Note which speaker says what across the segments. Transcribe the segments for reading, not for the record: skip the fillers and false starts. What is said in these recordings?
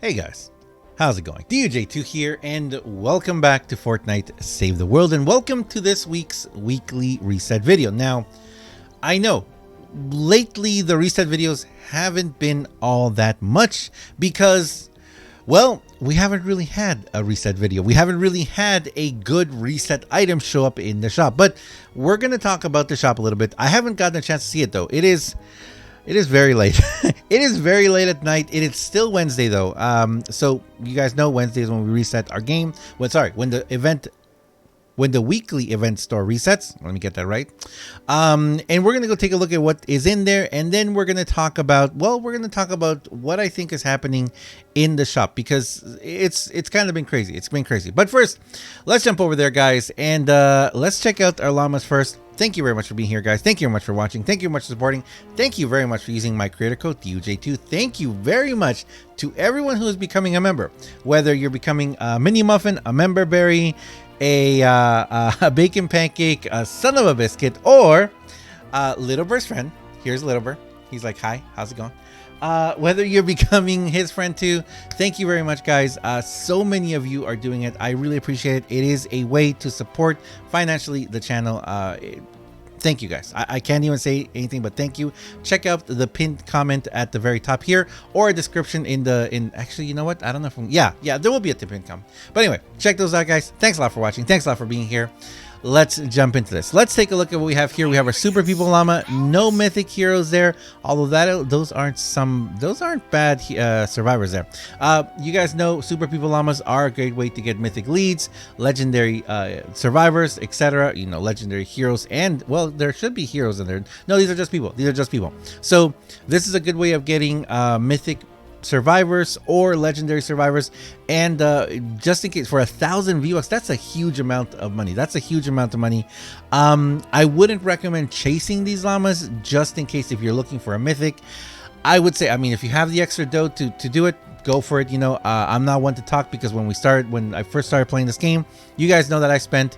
Speaker 1: Hey guys, how's it going? DJ2 here, and welcome back to Fortnite Save the World, and welcome to this week's weekly reset video. Now, I know lately the reset videos haven't been all that much because, well, we haven't really had a reset video. We haven't really had a good reset item show up in the shop, but we're going to talk about the shop a little bit. I haven't gotten a chance to see it though. It is very late. It is very late at night. It is still Wednesday though. So you guys know Wednesday is when we reset our game. When the weekly event store resets. Let me get that right. And we're gonna go take a look at what is in there, and then we're gonna talk about what I think is happening in the shop, because it's kind of been crazy. It's been crazy. But first, let's jump over there, guys, and let's check out our llamas first. Thank you very much for being here, guys. Thank you very much for watching. Thank you very much for supporting. Thank you very much for using my creator code DUJ2. Thank you very much to everyone who is becoming a member. Whether you're becoming a mini muffin, a member berry, a bacon pancake, a son of a biscuit, or Little Bird's friend. Here's Little Bird. He's like, hi, how's it going? Whether you're becoming his friend too, thank you very much, guys. So many of you are doing it. I really appreciate it. It is a way to support financially the channel. Thank you, guys. I can't even say anything but thank you. Check out the pinned comment at the very top here, or a description in actually, you know what, I don't know if yeah, there will be a pinned comment. But anyway, check those out, guys. Thanks a lot for watching. Thanks a lot for being here. Let's jump into this. Let's take a look at what we have here. We have our super people llama. No mythic heroes there, although those aren't bad survivors there. You guys know super people llamas are a great way to get mythic leads, legendary survivors, etc. You know, legendary heroes, and well, there should be heroes in there. No, these are just people. So this is a good way of getting mythic survivors or legendary survivors, and just in case, for 1,000 V-Bucks, that's a huge amount of money. I wouldn't recommend chasing these llamas, just in case if you're looking for a mythic. I would say, I mean, if you have the extra dough to do it, go for it. You know, I'm not one to talk, because when I first started playing this game, you guys know that I spent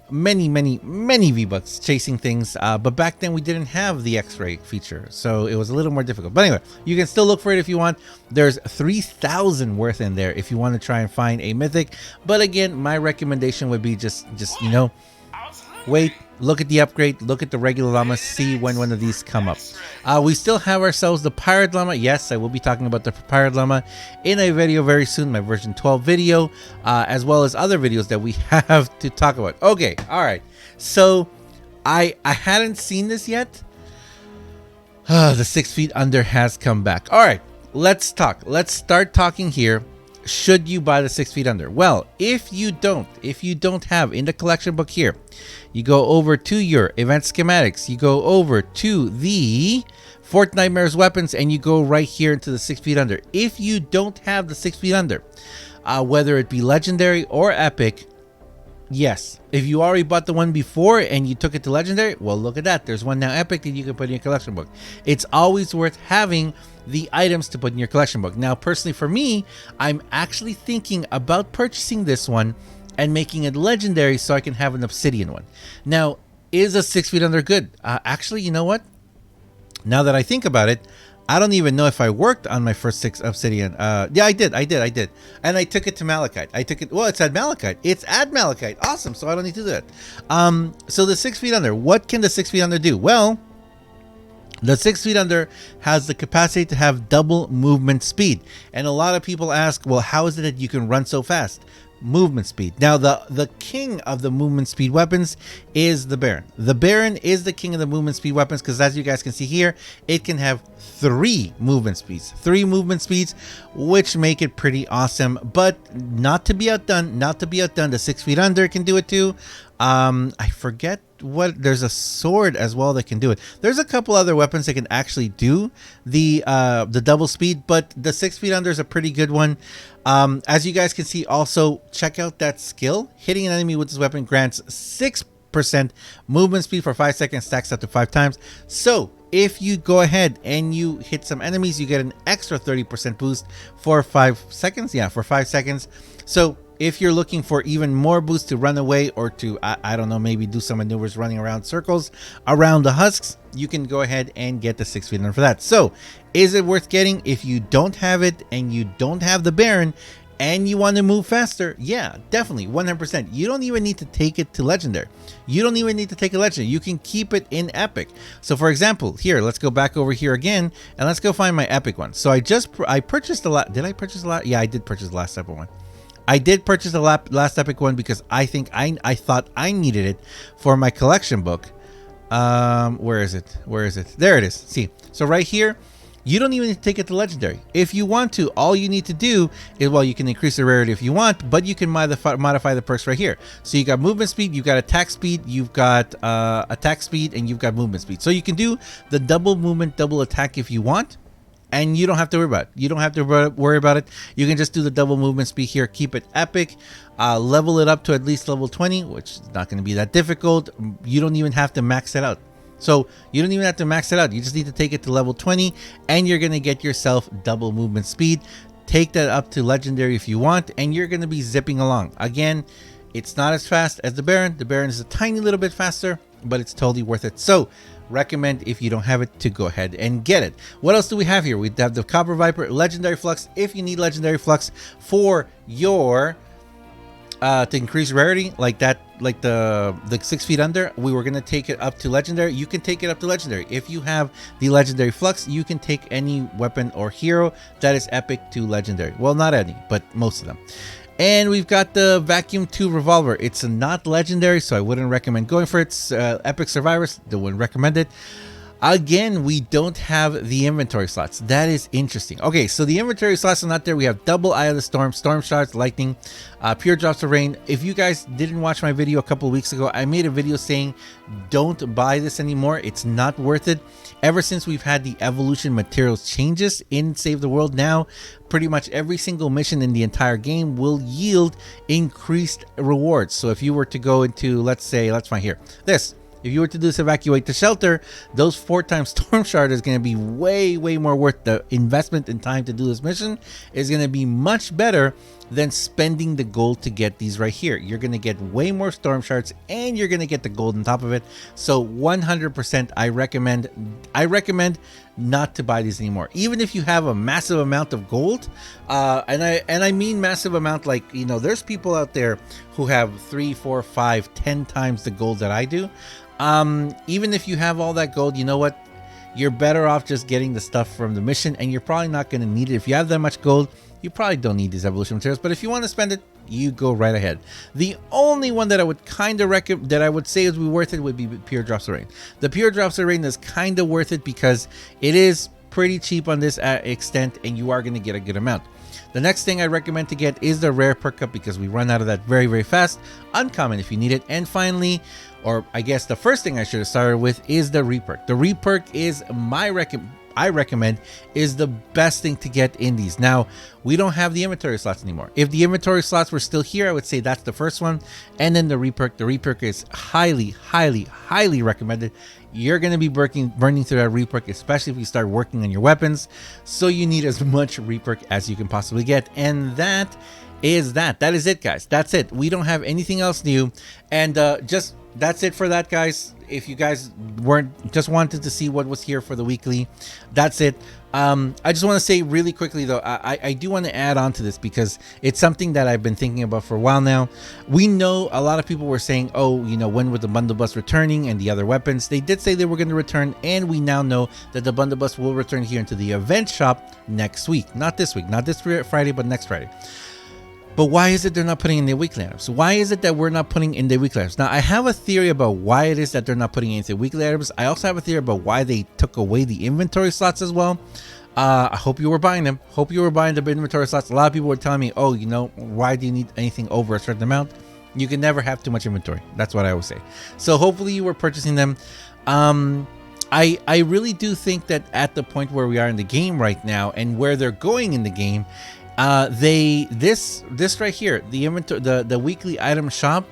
Speaker 1: many V-Bucks chasing things, but back then we didn't have the X-ray feature, so it was a little more difficult. But anyway, you can still look for it if you want. There's 3,000 worth in there if you want to try and find a mythic. But again, my recommendation would be just you know, wait, look at the upgrade, look at the regular llama, see when one of these come up. We still have ourselves the pirate llama. Yes, I will be talking about the pirate llama in a video very soon, my version 12 video, as well as other videos that we have to talk about. Okay, all right. So I hadn't seen this yet. The 6 feet under has come back. All right, let's talk. Let's start talking here. Should you buy the 6 feet under? Well, if you don't have in the collection book here, you go over to your event schematics, you go over to the Fort Nightmares weapons, and you go right here into the 6 feet under. If you don't have the 6 feet under, whether it be legendary or epic, yes, if you already bought the one before and you took it to legendary, well, look at that. There's one now epic that you can put in your collection book. It's always worth having the items to put in your collection book. Now, personally for me, I'm actually thinking about purchasing this one and making it legendary so I can have an obsidian one. Now, is a 6 feet under good? Actually, you know what? Now that I think about it, I don't even know if I worked on my first 6 obsidian. Yeah, I did. And I took it to Malachite. Well, it's at Malachite. Awesome. So I don't need to do that. So the 6 feet under, what can the 6 feet under do? Well, the 6 feet under has the capacity to have double movement speed. And a lot of people ask, well, how is it that you can run so fast? Movement speed. Now, the king of the movement speed weapons is the Baron. The Baron is the king of the movement speed weapons, because as you guys can see here, it can have 3 movement speeds, which make it pretty awesome. But not to be outdone, the 6 feet under can do it too. I forget what, there's a sword as well that can do it. There's a couple other weapons that can actually do the double speed, but the 6 feet under is a pretty good one. As you guys can see, also check out that skill. Hitting an enemy with this weapon grants 6% movement speed for 5 seconds, stacks up to 5 times. So if you go ahead and you hit some enemies, you get an extra 30% boost for 5 seconds. Yeah, for 5 seconds. So if you're looking for even more boost to run away or to, I don't know, maybe do some maneuvers running around circles around the husks, you can go ahead and get the 6 feet under for that. So is it worth getting if you don't have it and you don't have the Baron and you want to move faster? Yeah, definitely, 100%. You don't even need to take it to legendary. You don't even need to take a legendary. You can keep it in epic. So for example, here, let's go back over here again and let's go find my epic one. So I purchased a lot. Did I purchase a lot? Yeah, I did purchase the last epic one. I did purchase the last epic one because I think I thought I needed it for my collection book. Where is it? There it is. See, so right here, you don't even need to take it to legendary. If you want to, all you need to do is, well, you can increase the rarity if you want, but you can modify the perks right here. So you got movement speed, you've got attack speed, you've got attack speed, and you've got movement speed. So you can do the double movement, double attack if you want, and you don't have to worry about it. You don't have to worry about it. You can just do the double movement speed here, keep it epic, level it up to at least level 20, which is not going to be that difficult. You don't even have to max it out. So you don't even have to max it out. You just need to take it to level 20 and you're going to get yourself double movement speed. Take that up to legendary if you want, and you're going to be zipping along. Again, it's not as fast as the Baron. The Baron is a tiny little bit faster, but it's totally worth it. So recommend, if you don't have it, to go ahead and get it. What else do we have here? We have the Copper Viper, legendary flux. If you need legendary flux for your to increase rarity, like that, like the 6 feet under, we were going to take it up to legendary. You can take it up to legendary. If you have the legendary flux, you can take any weapon or hero that is epic to legendary. Well, not any, but most of them. And we've got the Vacuum 2 revolver. It's not legendary, so I wouldn't recommend going for it. Epic Survivors, they wouldn't recommend it. Again, we don't have the inventory slots. That is interesting. Okay, so the inventory slots are not there. We have double Eye of the Storm, Storm Shards, Lightning, Pure Drops of Rain. If you guys didn't watch my video a couple of weeks ago, I made a video saying don't buy this anymore. It's not worth it. Ever since we've had the evolution materials changes in Save the World, now pretty much every single mission in the entire game will yield increased rewards. So if you were to go into, let's find here, this. If you were to do this evacuate the shelter, those 4 times Storm Shard is going to be way more worth. The investment in time to do this mission is going to be much better than spending the gold to get these right here. You're going to get way more Storm Shards and you're going to get the gold on top of it. So 100% I recommend not to buy these anymore. Even if you have a massive amount of gold, and I mean massive amount, like, you know, there's people out there who have 3, 4, 5, 10 times the gold that I do. Even if you have all that gold, you know what? You're better off just getting the stuff from the mission, and you're probably not going to need it. If you have that much gold, you probably don't need these evolution materials, but if you want to spend it, you go right ahead. The only one that I would kind of recommend, that I would say would be worth it, would be Pure Drops of Rain. The Pure Drops of Rain is kind of worth it because it is pretty cheap on this extent, and you are going to get a good amount. The next thing I recommend to get is the rare perk up, because we run out of that very fast. Uncommon if you need it. And finally, or I guess the first thing I should have started with, is the reperk. The reperk is I recommend is the best thing to get in these. Now, we don't have the inventory slots anymore. If the inventory slots were still here, I would say that's the first one. And then the reperk. The reperk is highly recommended. You're going to be burning through that reperk, especially if you start working on your weapons. So you need as much reperk as you can possibly get. And that is it, guys. That's it. We don't have anything else new. And that's it for that, guys. If you guys just wanted to see what was here for the weekly, that's it. I just want to say really quickly, though, I do want to add on to this because it's something that I've been thinking about for a while now. We know a lot of people were saying, oh, you know, when was the bundle bus returning and the other weapons? They did say they were going to return, and we now know that the bundle bus will return here into the event shop next week. Not this week, not this Friday, but next Friday. But why is it they're not putting in the weekly items? Why is it that we're not putting in the weekly items? Now, I have a theory about why it is that they're not putting in the weekly items. I also have a theory about why they took away the inventory slots as well. I hope you were buying them. Hope you were buying the inventory slots. A lot of people were telling me, oh, you know, why do you need anything over a certain amount? You can never have too much inventory. That's what I always say. So hopefully you were purchasing them. I really do think that at the point where we are in the game right now and where they're going in the game, this right here, the inventory, the weekly item shop,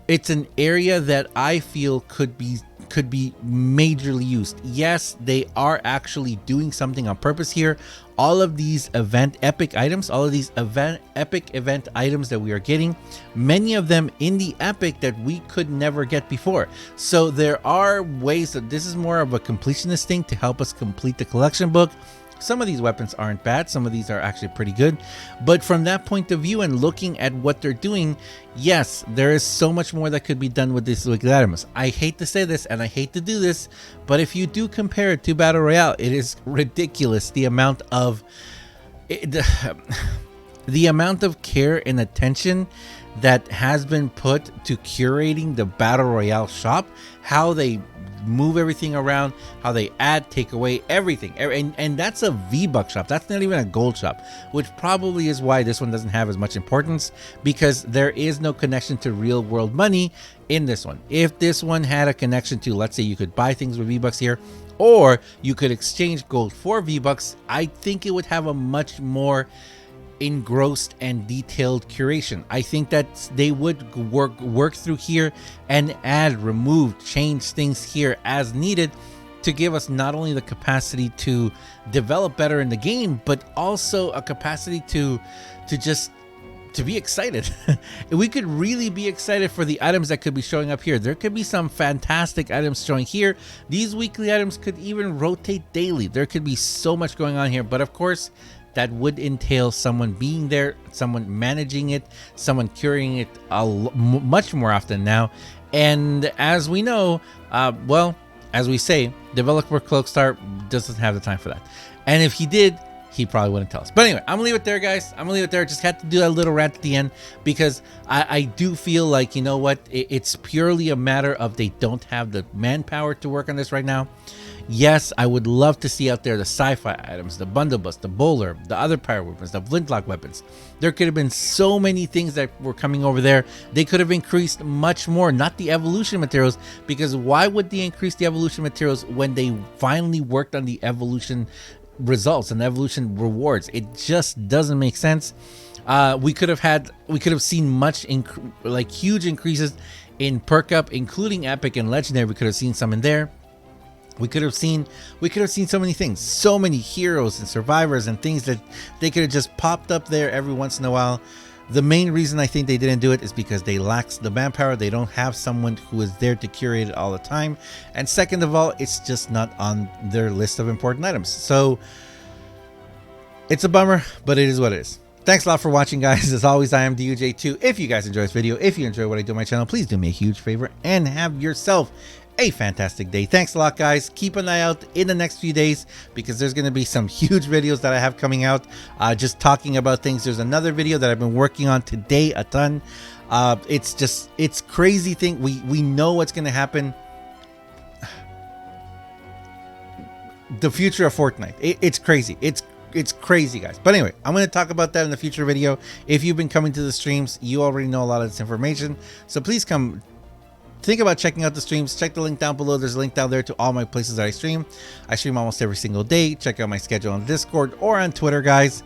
Speaker 1: it's an area that I feel could be could be majorly used. Yes, they are actually doing something on purpose here. All of these epic items, all of these epic event items that we are getting, many of them in the epic that we could never get before. So there are ways that this is more of a completionist thing to help us complete the collection book. Some of these weapons aren't bad. Some of these are actually pretty good. But from that point of view and looking at what they're doing, yes, there is so much more that could be done with these wicked items. I hate to say this and I hate to do this, but if you do compare it to Battle Royale, it is ridiculous the amount of the amount of care and attention that has been put to curating the Battle Royale shop, how they move everything around, how they add, take away everything, and that's a V-Buck shop. That's not even a gold shop, which probably is why this one doesn't have as much importance, because there is no connection to real world money in this one. If this one had a connection to, let's say, you could buy things with V-Bucks here, or you could exchange gold for V-Bucks, I think it would have a much more engrossed and detailed curation. I think that they would work through here and add, remove, change things here as needed to give us not only the capacity to develop better in the game, but also a capacity to be excited. We could really be excited for the items that could be showing up here. There could be some fantastic items showing here. These weekly items could even rotate daily. There could be so much going on here, but of course that would entail someone being there, someone managing it, someone curating it much more often now. And as we know, well, as we say, developer Cloakstar doesn't have the time for that. And if he did, he probably wouldn't tell us. But anyway, I'm gonna leave it there, guys. I'm gonna leave it there. Just had to do that little rant at the end because I do feel like, you know what, it's purely a matter of they don't have the manpower to work on this right now. Yes, I would love to see out there the sci-fi items, the bundle bus, the bowler, the other pirate weapons, the flintlock weapons. There could have been so many things that were coming over there. They could have increased much more, not the evolution materials, because why would they increase the evolution materials when they finally worked on the evolution results and evolution rewards? It just doesn't make sense. We could have seen much huge increases in perk up, including epic and legendary. We could have seen some in there. We could have seen so many things, so many heroes and survivors and things that they could have just popped up there every once in a while. The main reason I think they didn't do it is because they lack the manpower. They don't have someone who is there to curate it all the time. And second of all, it's just not on their list of important items. So it's a bummer, but it is what it is. Thanks a lot for watching, guys. As always, I am DUJ2. If you guys enjoy this video, if you enjoy what I do on my channel, please do me a huge favor and have yourself a fantastic day. Thanks a lot, guys. Keep an eye out in the next few days because there's going to be some huge videos that I have coming out just talking about things. There's another video that I've been working on today a ton. It's crazy thing. We know what's going to happen. The future of Fortnite. It's crazy. It's crazy, guys. But anyway, I'm going to talk about that in the future video. If you've been coming to the streams, you already know a lot of this information. So please come think about checking out the streams. Check the link down below. There's a link down there to all my places that I stream. I stream almost every single day. Check out my schedule on Discord or on Twitter, guys.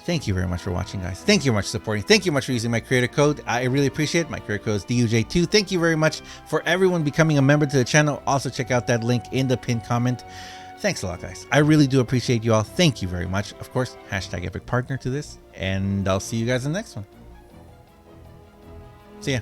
Speaker 1: Thank you very much for watching, guys. Thank you very much for supporting. Thank you much for using my creator code. I really appreciate it. My creator code is DUJ2. Thank you very much for everyone becoming a member to the channel. Also, check out that link in the pinned comment. Thanks a lot, guys. I really do appreciate you all. Thank you very much. Of course, hashtag epic partner to this. And I'll see you guys in the next one. See ya.